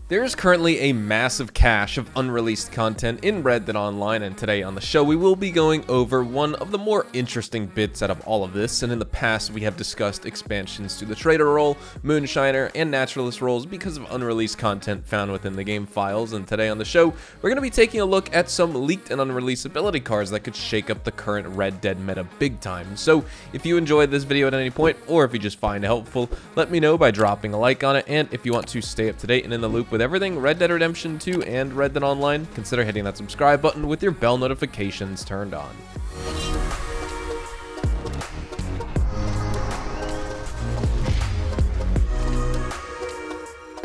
There is currently a massive cache of unreleased content in Red Dead Online, and today on the show we will be going over one of the more interesting bits out of all of this. And in the past we have discussed expansions to the Trader role, Moonshiner, and Naturalist roles because of unreleased content found within the game files. And today on the show we're going to be taking a look at some leaked and unreleased ability cards that could shake up the current Red Dead meta big time. So if you enjoyed this video at any point, or if you just find it helpful, let me know by dropping a like on it. And if you want to stay up to date and in the loop with everything Red Dead Redemption 2 and Red Dead Online, consider hitting that subscribe button with your bell notifications turned on.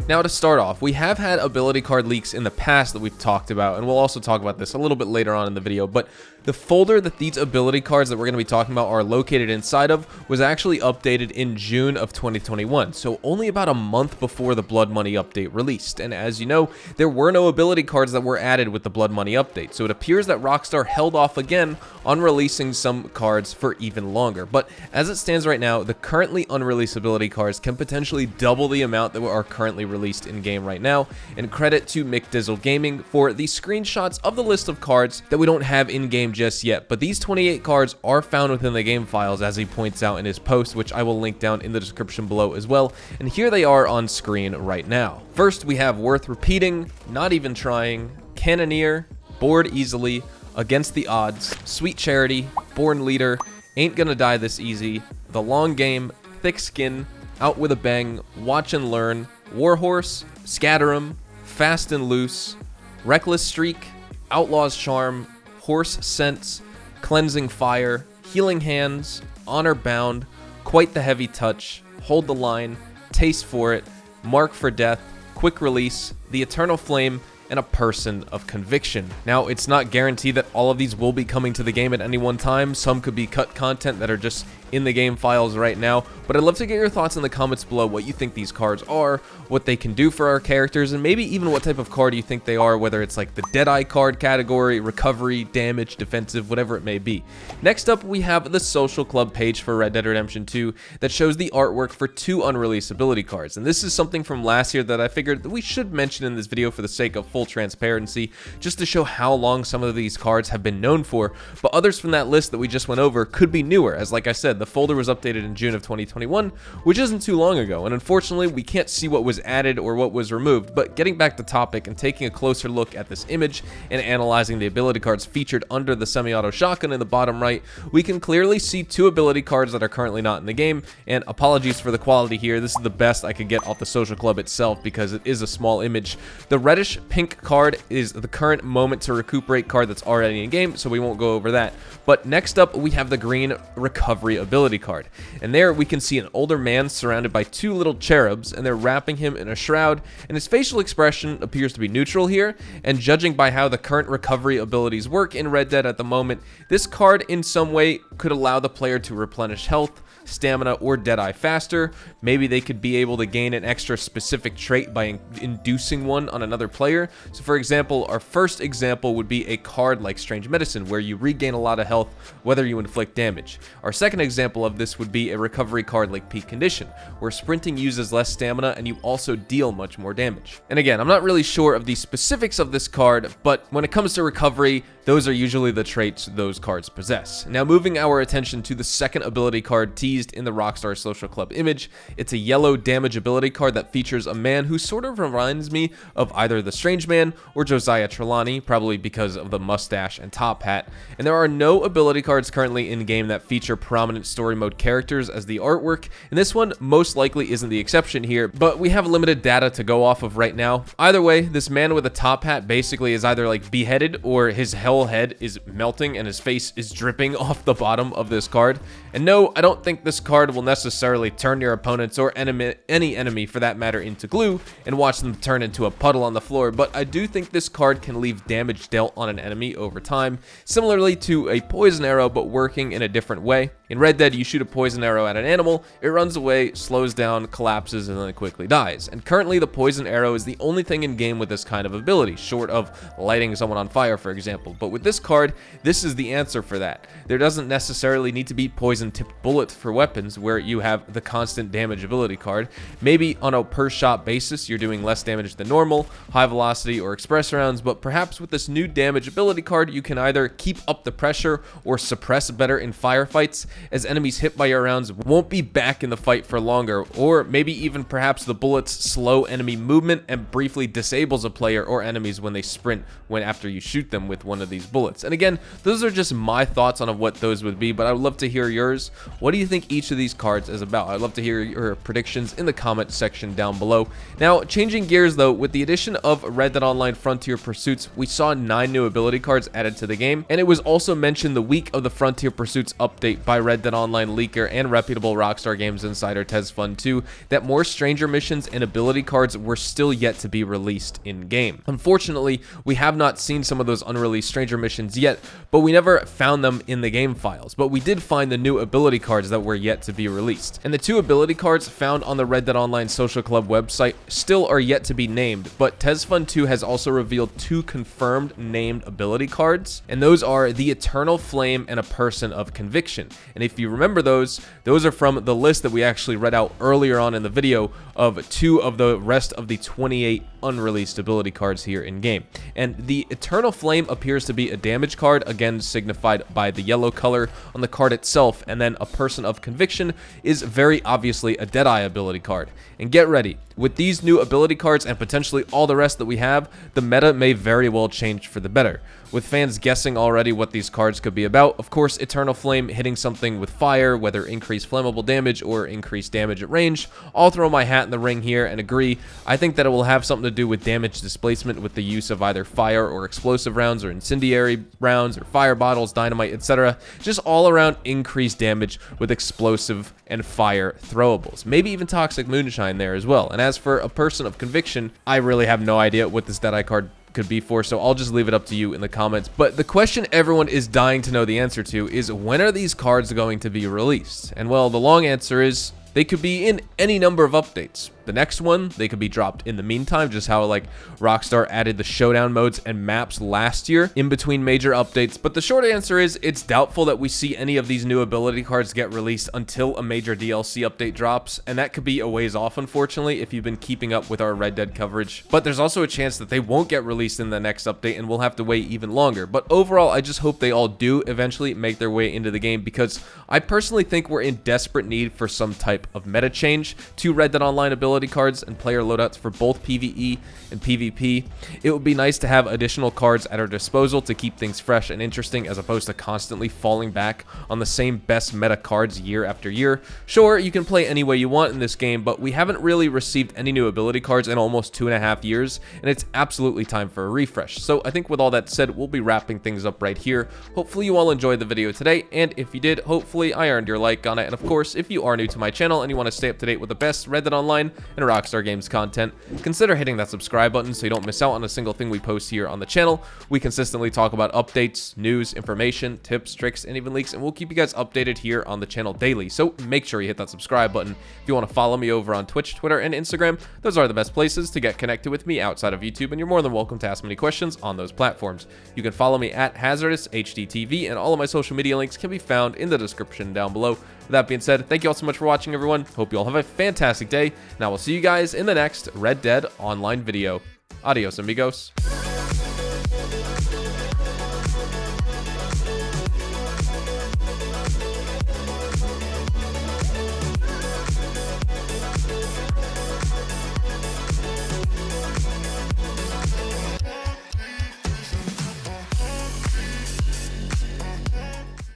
Now to start off, we have had ability card leaks in the past that we've talked about, and we'll also talk about this a little bit later on in the video, but the folder that these ability cards that we're going to be talking about are located inside of was actually updated in June of 2021, so only about a month before the Blood Money update released. And as you know, there were no ability cards that were added with the Blood Money update, so it appears that Rockstar held off again on releasing some cards for even longer. But as it stands right now, the currently unreleased ability cards can potentially double the amount that are currently released in game right now, and credit to McDizzle Gaming for the screenshots of the list of cards that we don't have in game just yet. But these 28 cards are found within the game files, as he points out in his post, which I will link down in the description below as well, and here they are on screen right now. First we have Worth Repeating, Not Even Trying, Cannoneer, Bored Easily, Against the Odds, Sweet Charity, Born Leader, Ain't Gonna Die This Easy, The Long Game, Thick Skin, Out With a Bang, Watch and Learn, Warhorse, Scatter 'em, Fast and Loose, Reckless Streak, Outlaw's Charm, Horse Sense, Cleansing Fire, Healing Hands, Honor Bound, Quite the Heavy Touch, Hold the Line, Taste for It, Mark for Death, Quick Release, The Eternal Flame, and a Person of Conviction. Now, it's not guaranteed that all of these will be coming to the game at any one time. Some could be cut content that are just in the game files right now, but I'd love to get your thoughts in the comments below what you think these cards are, what they can do for our characters, and maybe even what type of card you think they are, whether it's like the Deadeye card category, recovery, damage, defensive, whatever it may be. Next up, we have the social club page for Red Dead Redemption 2 that shows the artwork for 2 unreleased ability cards, and this is something from last year that I figured that we should mention in this video for the sake of full transparency, just to show how long some of these cards have been known for. But others from that list that we just went over could be newer, as like I said, the folder was updated in June of 2021, which isn't too long ago, and unfortunately we can't see what was added or what was removed. But getting back to topic and taking a closer look at this image and analyzing the ability cards featured under the semi-auto shotgun in the bottom right, we can clearly see 2 ability cards that are currently not in the game. And apologies for the quality here, this is the best I could get off the social club itself because it is a small image. The reddish pink card is the current Moment to Recuperate card that's already in game, so we won't go over that. But next up we have the green Recovery ability card, and there we can see an older man surrounded by 2 little cherubs, and they're wrapping him in a shroud, and his facial expression appears to be neutral here. And judging by how the current recovery abilities work in Red Dead at the moment, this card in some way could allow the player to replenish health, stamina, or Deadeye faster. Maybe they could be able to gain an extra specific trait by inducing one on another player. So for example, our first example would be a card like Strange Medicine, where you regain a lot of health whether you inflict damage. Our second example of this would be a recovery card like Peak Condition, where sprinting uses less stamina and you also deal much more damage. And again, I'm not really sure of the specifics of this card, but when it comes to recovery, those are usually the traits those cards possess. Now moving our attention to the second ability card teased in the Rockstar Social Club image, it's a yellow damage ability card that features a man who sort of reminds me of either the Strange Man or Josiah Trelawney, probably because of the mustache and top hat. And there are no ability cards currently in game that feature prominent story mode characters as the artwork, and this one most likely isn't the exception here, but we have limited data to go off of right now. Either way, this man with a top hat basically is either like beheaded or his whole head is melting and his face is dripping off the bottom of this card. And no, I don't think this card will necessarily turn your opponents or any enemy for that matter into glue and watch them turn into a puddle on the floor, but I do think this card can leave damage dealt on an enemy over time, similarly to a poison arrow but working in a different way. In Red Dead, you shoot a poison arrow at an animal, it runs away, slows down, collapses, and then it quickly dies. And currently the poison arrow is the only thing in game with this kind of ability, short of lighting someone on fire, for example. But with this card, this is the answer for that. There doesn't necessarily need to be poison-tipped bullets for weapons where you have the constant damage ability card. Maybe on a per shot basis, you're doing less damage than normal, high velocity or express rounds, but perhaps with this new damage ability card, you can either keep up the pressure or suppress better in firefights, as enemies hit by your rounds won't be back in the fight for longer, or maybe even perhaps the bullets slow enemy movement and briefly disables a player or enemies when they sprint after you shoot them with one of these bullets. And again, those are just my thoughts on what those would be, but I would love to hear yours. What do you think each of these cards is about? I'd love to hear your predictions in the comment section down below. Now, changing gears though, with the addition of Red Dead Online Frontier Pursuits, we saw 9 new ability cards added to the game, and it was also mentioned the week of the Frontier Pursuits update by Red Dead Online leaker and reputable Rockstar Games insider TezFun2 that more stranger missions and ability cards were still yet to be released in game. Unfortunately, we have not seen some of those unreleased stranger missions yet, but we never found them in the game files. But we did find the new ability cards that were yet to be released. And the 2 ability cards found on the Red Dead Online Social Club website still are yet to be named, but TezFun2 has also revealed 2 confirmed named ability cards, and those are the Eternal Flame and a Person of Conviction. And if you remember those are from the list that we actually read out earlier on in the video of 2 of the rest of the 28 unreleased ability cards here in game. And the Eternal Flame appears to be a damage card, again signified by the yellow color on the card itself, and then a Person of Conviction is very obviously a Deadeye ability card. And get ready, with these new ability cards and potentially all the rest that we have, the meta may very well change for the better, with fans guessing already what these cards could be about. Of course, Eternal Flame hitting something with fire, whether increased flammable damage or increased damage at range. I'll throw my hat in the ring here and agree. I think that it will have something to do with damage displacement with the use of either fire or explosive rounds or incendiary rounds or fire bottles, dynamite, etc. Just all around increased damage with explosive and fire throwables. Maybe even Toxic Moonshine there as well. And as for a Person of Conviction, I really have no idea what this Deadeye card could be for, so I'll just leave it up to you in the comments. But the question everyone is dying to know the answer to is, when are these cards going to be released? And well, the long answer is they could be in any number of updates. The next one, they could be dropped in the meantime, just how like Rockstar added the showdown modes and maps last year in between major updates. But the short answer is it's doubtful that we see any of these new ability cards get released until a major DLC update drops, and that could be a ways off, unfortunately, if you've been keeping up with our Red Dead coverage. But there's also a chance that they won't get released in the next update and we'll have to wait even longer. But overall, I just hope they all do eventually make their way into the game, because I personally think we're in desperate need for some type of meta change to Red Dead Online ability cards and player loadouts for both PvE and PvP. It would be nice to have additional cards at our disposal to keep things fresh and interesting, as opposed to constantly falling back on the same best meta cards year after year. Sure, you can play any way you want in this game, but we haven't really received any new ability cards in almost 2.5 years, and it's absolutely time for a refresh. So I think with all that said, we'll be wrapping things up right here. Hopefully you all enjoyed the video today, and if you did, hopefully I earned your like on it. And of course, if you are new to my channel and you want to stay up to date with the best Red Dead Online and Rockstar Games content, consider hitting that subscribe button so you don't miss out on a single thing we post here on the channel. We consistently talk about updates, news, information, tips, tricks, and even leaks, and we'll keep you guys updated here on the channel daily. So make sure you hit that subscribe button. If you want to follow me over on Twitch, Twitter, and Instagram, those are the best places to get connected with me outside of YouTube, and you're more than welcome to ask me any questions on those platforms. You can follow me at HazardousHDTV, and all of my social media links can be found in the description down below. With that being said, thank you all so much for watching, everyone. Hope you all have a fantastic day, and I will see you guys in the next Red Dead Online video. Adios, amigos.